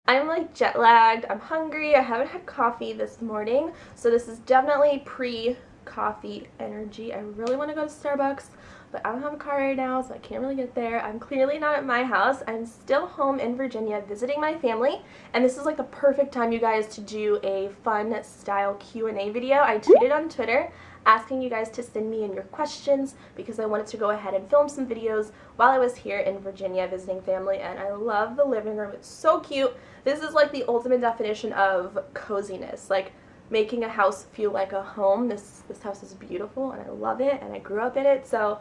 I'm like jet lagged, I'm hungry, I haven't had coffee this morning, so this is definitely pre-coffee energy. I really want to go to Starbucks, but I don't have a car right now, so I can't really get there. I'm clearly not at my house. I'm still home in Virginia visiting my family, and this is like the perfect time, you guys, to do a fun style Q&A video. I tweeted on Twitter asking you guys to send me in your questions because I wanted to go ahead and film some videos while I was here in Virginia visiting family, and I love the living room. It's so cute. This is like the ultimate definition of coziness, like making a house feel like a home. This house is beautiful and I love it and I grew up in it, so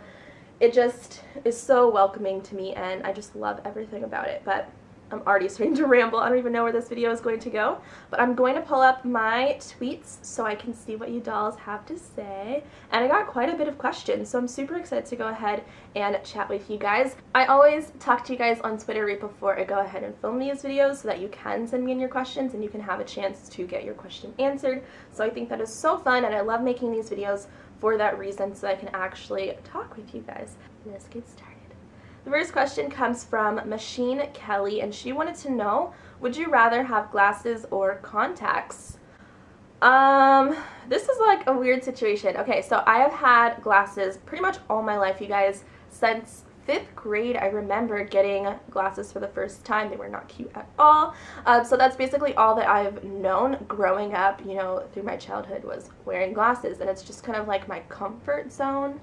it just is so welcoming to me and I just love everything about it. But I'm already starting to ramble. I don't even know where this video is going to go, but I'm going to pull up my tweets so I can see what you dolls have to say. And I got quite a bit of questions, so I'm super excited to go ahead and chat with you guys. I always talk to you guys on Twitter right before I go ahead and film these videos so that you can send me in your questions and you can have a chance to get your question answered. So I think that is so fun and I love making these videos for that reason, so I can actually talk with you guys. Let's get started. The first question comes from Machine Kelly, and she wanted to know, would you rather have glasses or contacts? This is like a weird situation. Okay, so I have had glasses pretty much all my life, you guys. Since 5th grade, I remember getting glasses for the first time. They were not cute at all. So that's basically all that I've known growing up, you know, through my childhood, was wearing glasses, and it's just kind of like my comfort zone.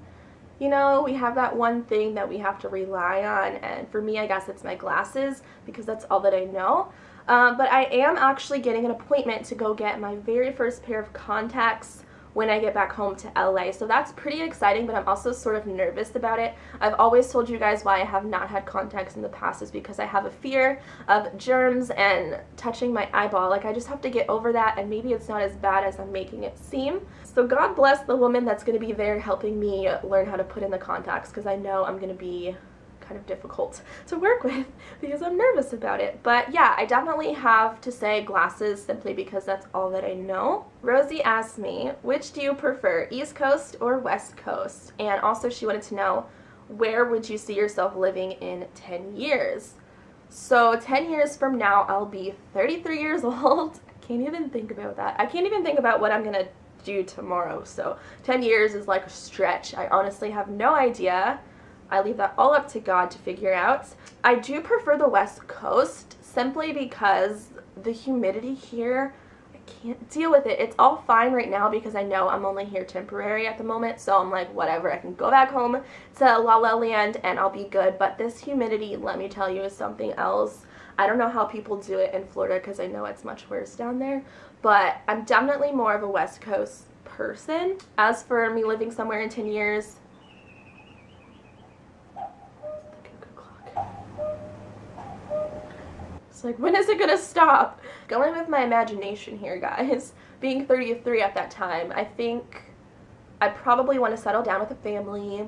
You know, we have that one thing that we have to rely on, and for me, I guess it's my glasses because that's all that I know. But I am actually getting an appointment to go get my very first pair of contacts when I get back home to LA. So that's pretty exciting, but I'm also sort of nervous about it. I've always told you guys why I have not had contacts in the past is because I have a fear of germs and touching my eyeball. Like, I just have to get over that, and maybe it's not as bad as I'm making it seem. So God bless the woman that's going to be there helping me learn how to put in the contacts, because I know I'm going to be kind of difficult to work with because I'm nervous about it. But yeah, I definitely have to say glasses simply because that's all that I know. Rosie asked me, which do you prefer, East Coast or West Coast? And also she wanted to know, where would you see yourself living in 10 years? So 10 years from now, I'll be 33 years old. I can't even think about that. I can't even think about what I'm gonna do tomorrow. So 10 years is like a stretch. I honestly have no idea. I leave that all up to God to figure out. I do prefer the West Coast simply because the humidity here, I can't deal with it. It's all fine right now because I know I'm only here temporary at the moment, so I'm like, whatever, I can go back home to La La Land and I'll be good. But this humidity, let me tell you, is something else. I don't know how people do it in Florida because I know it's much worse down there, but I'm definitely more of a West Coast person. As for me living somewhere in 10 years, it's like, when is it gonna stop? Going with my imagination here, guys. Being 33 at that time, I think I probably want to settle down with a family,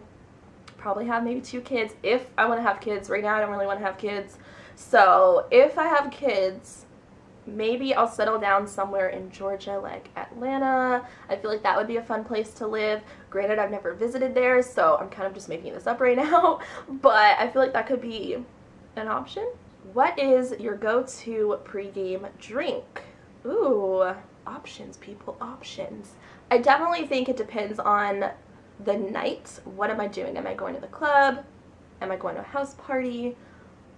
probably have maybe 2 kids if I want to have kids. Right now I don't really want to have kids. So if I have kids, maybe I'll settle down somewhere in Georgia, like Atlanta. I feel like that would be a fun place to live. Granted, I've never visited there, so I'm kind of just making this up right now, but I feel like that could be an option. What is your go-to pregame drink? Ooh, options, people, options. I definitely think it depends on the night. What am I doing? Am I going to the club? Am I going to a house party?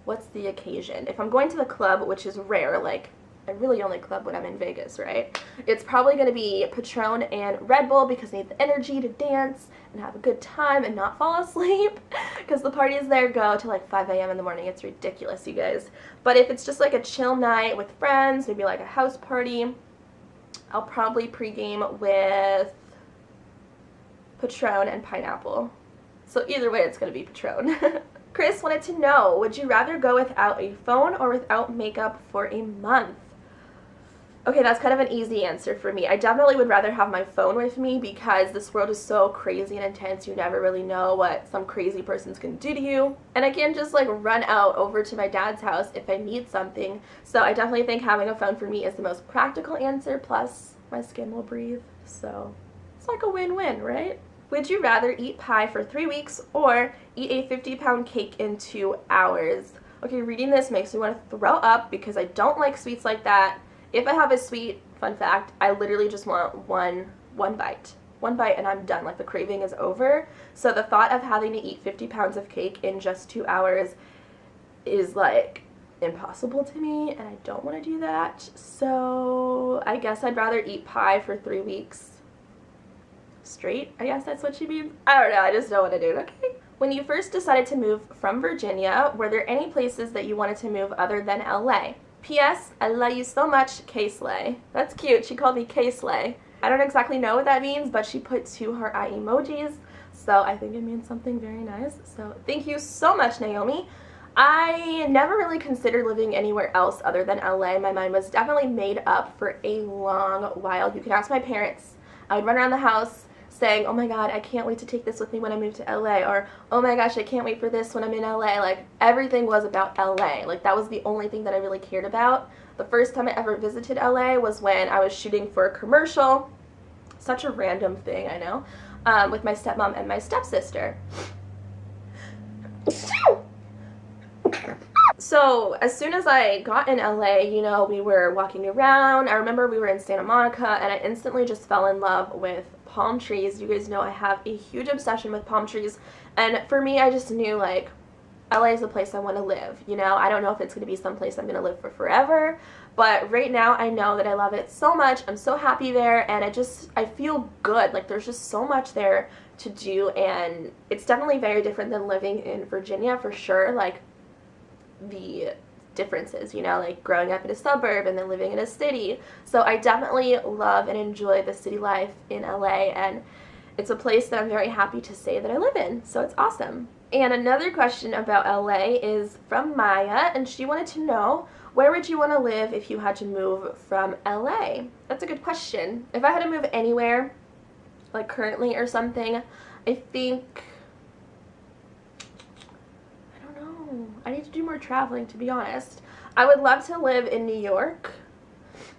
What's the occasion? If I'm going to the club, which is rare, like I really only club when I'm in Vegas, right? It's probably going to be Patron and Red Bull because I need the energy to dance and have a good time and not fall asleep because the parties there go to like 5 a.m. in the morning. It's ridiculous, you guys. But if it's just like a chill night with friends, maybe like a house party, I'll probably pregame with Patron and pineapple. So either way, it's going to be Patron. Chris wanted to know, would you rather go without a phone or without makeup for a month? Okay, that's kind of an easy answer for me. I definitely would rather have my phone with me because this world is so crazy and intense. You never really know what some crazy person's gonna do to you. And I can't just like run out over to my dad's house if I need something. So I definitely think having a phone for me is the most practical answer, plus my skin will breathe. So it's like a win-win, right? Would you rather eat pie for 3 weeks or eat a 50-pound cake in 2 hours? Okay, reading this makes me want to throw up because I don't like sweets like that. If I have a sweet, fun fact, I literally just want one bite. One bite and I'm done. Like, the craving is over. So the thought of having to eat 50 pounds of cake in just 2 hours is like impossible to me, and I don't want to do that. So I guess I'd rather eat pie for 3 weeks straight. I guess that's what she means. I don't know. I just don't want to do it. Okay. When you first decided to move from Virginia, were there any places that you wanted to move other than LA? P.S. I love you so much, K-Slay. That's cute. She called me K-Slay. I don't exactly know what that means, but she put 2 heart eye emojis, so I think it means something very nice. So thank you so much, Naomi. I never really considered living anywhere else other than LA. My mind was definitely made up for a long while. You can ask my parents. I would run around the house saying, oh my god, I can't wait to take this with me when I move to LA, or oh my gosh, I can't wait for this when I'm in LA. Like, everything was about LA. Like, that was the only thing that I really cared about. The first time I ever visited LA was when I was shooting for a commercial. Such a random thing, I know. With my stepmom and my stepsister. So as soon as I got in LA, you know, we were walking around. I remember we were in Santa Monica, and I instantly just fell in love with palm trees. You guys know I have a huge obsession with palm trees, and for me, I just knew, like, LA is the place I want to live, you know? I don't know if it's going to be someplace I'm going to live for forever, but right now I know that I love it so much. I'm so happy there, and I feel good. Like, there's just so much there to do, and it's definitely very different than living in Virginia, for sure. Like, the differences, you know, like growing up in a suburb and then living in a city. So I definitely love and enjoy the city life in LA, and it's a place that I'm very happy to say that I live in, so it's awesome. And another question about LA is from Maya, and she wanted to know, where would you want to live if you had to move from LA? That's a good question. If I had to move anywhere, like currently or something, I think, I need to do more traveling, to be honest. I would love to live in New York,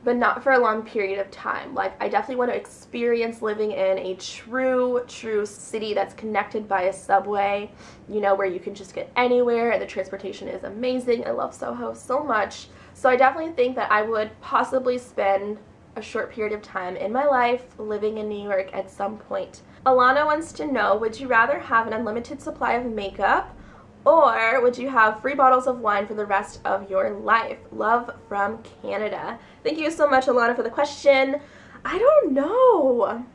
but not for a long period of time. Like, I definitely want to experience living in a true city that's connected by a subway, you know, where you can just get anywhere and the transportation is amazing. I love Soho so much. So I definitely think that I would possibly spend a short period of time in my life living in New York at some point. Alana wants to know, would you rather have an unlimited supply of makeup, or would you have free bottles of wine for the rest of your life? Love from Canada. Thank you so much, Alana, for the question. I don't know.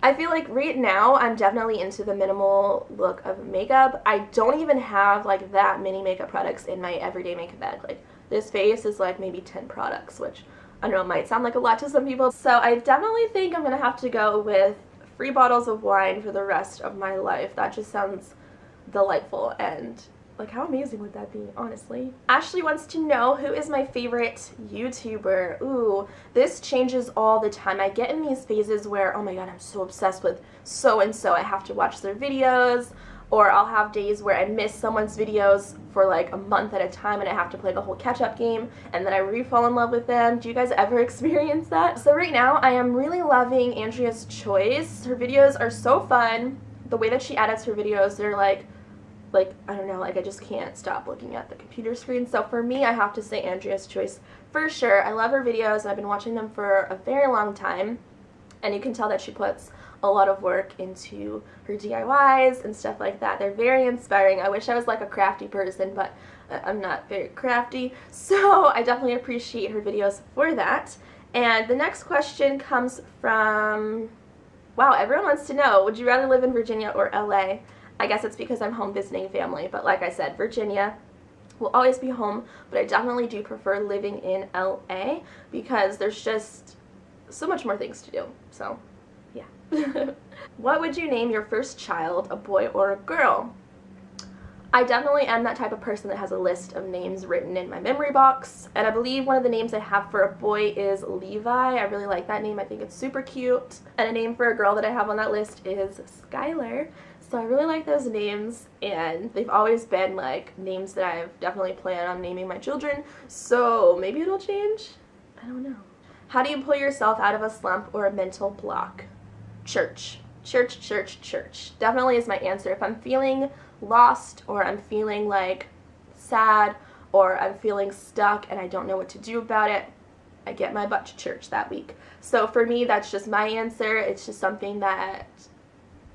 I feel like right now I'm definitely into the minimal look of makeup. I don't even have like that many makeup products in my everyday makeup bag. Like, this face is like maybe 10 products, which I don't know, might sound like a lot to some people. So I definitely think I'm gonna have to go with free bottles of wine for the rest of my life. That just sounds delightful, and like, how amazing would that be, honestly? Ashley wants to know, who is my favorite YouTuber? Ooh, this changes all the time. I get in these phases where, oh my god, I'm so obsessed with so-and-so, I have to watch their videos, or I'll have days where I miss someone's videos for like a month at a time and I have to play the whole catch-up game, and then I re-fall in love with them. Do you guys ever experience that? So right now, I am really loving Andrea's Choice. Her videos are so fun. The way that she edits her videos, they're like, I don't know, like, I just can't stop looking at the computer screen. So for me, I have to say Andrea's Choice for sure. I love her videos, and I've been watching them for a very long time, and you can tell that she puts a lot of work into her DIYs and stuff like that. They're very inspiring. I wish I was like a crafty person, but I'm not very crafty, so I definitely appreciate her videos for that. And the next question comes from, wow, everyone wants to know, would you rather live in Virginia or LA? I guess it's because I'm home visiting family, but like I said, Virginia will always be home, but I definitely do prefer living in LA because there's just so much more things to do, so yeah. What would you name your first child, a boy or a girl? I definitely am that type of person that has a list of names written in my memory box, and I believe one of the names I have for a boy is Levi. I really like that name. I think it's super cute. And a name for a girl that I have on that list is Skylar. So I really like those names, and they've always been like names that I've definitely planned on naming my children, so maybe it'll change? I don't know. How do you pull yourself out of a slump or a mental block? Church. Church, church, church. Definitely is my answer. If I'm feeling lost or I'm feeling like sad or I'm feeling stuck and I don't know what to do about it, I get my butt to church that week. So for me, that's just my answer. It's just something that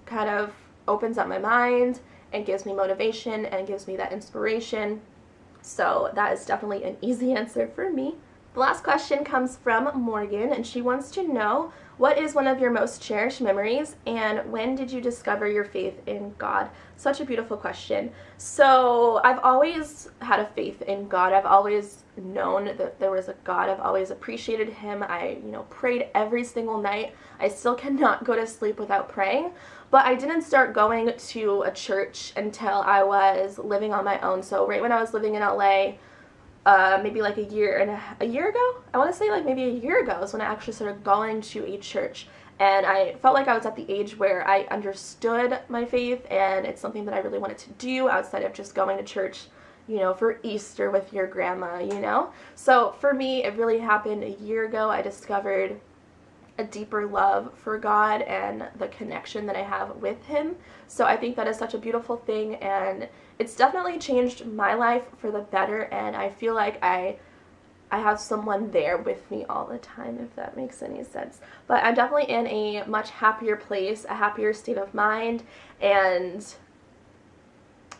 kind of opens up my mind and gives me motivation and gives me that inspiration. So that is definitely an easy answer for me. The last question comes from Morgan, and she wants to know, what is one of your most cherished memories, and when did you discover your faith in God? Such a beautiful question. So I've always had a faith in God. I've always known that there was a God. I've always appreciated him. I, prayed every single night. I still cannot go to sleep without praying. But I didn't start going to a church until I was living on my own. So right when I was living in LA, maybe like a year ago, I want to say like maybe a year ago is when I actually started going to a church. And I felt like I was at the age where I understood my faith, and it's something that I really wanted to do outside of just going to church, for Easter with your grandma. So for me, it really happened a year ago. I discovered a deeper love for God and the connection that I have with him. So I think that is such a beautiful thing, and it's definitely changed my life for the better, and I feel like I have someone there with me all the time, if that makes any sense. But I'm definitely in a much happier place, a happier state of mind, and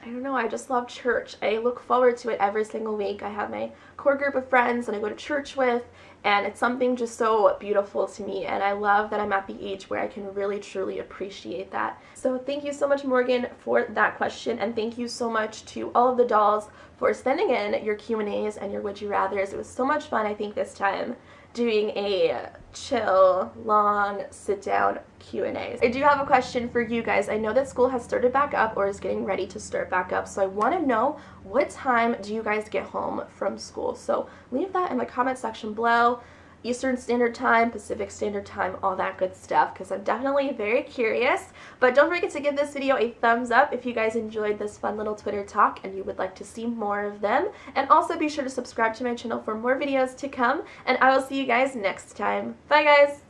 I don't know, I just love church. I look forward to it every single week. I have my core group of friends that I go to church with, and it's something just so beautiful to me, and I love that I'm at the age where I can really truly appreciate that. So thank you so much, Morgan, for that question, and thank you so much to all of the dolls for sending in your Q&As and your Would You Rathers. It was so much fun, I think, this time doing a chill, long, sit-down Q&As. I do have a question for you guys. I know that school has started back up or is getting ready to start back up, so I want to know, what time do you guys get home from school? So leave that in the comment section below. Eastern Standard Time, Pacific Standard Time, all that good stuff, because I'm definitely very curious. But don't forget to give this video a thumbs up if you guys enjoyed this fun little Twitter talk and you would like to see more of them. And also be sure to subscribe to my channel for more videos to come, and I will see you guys next time. Bye guys!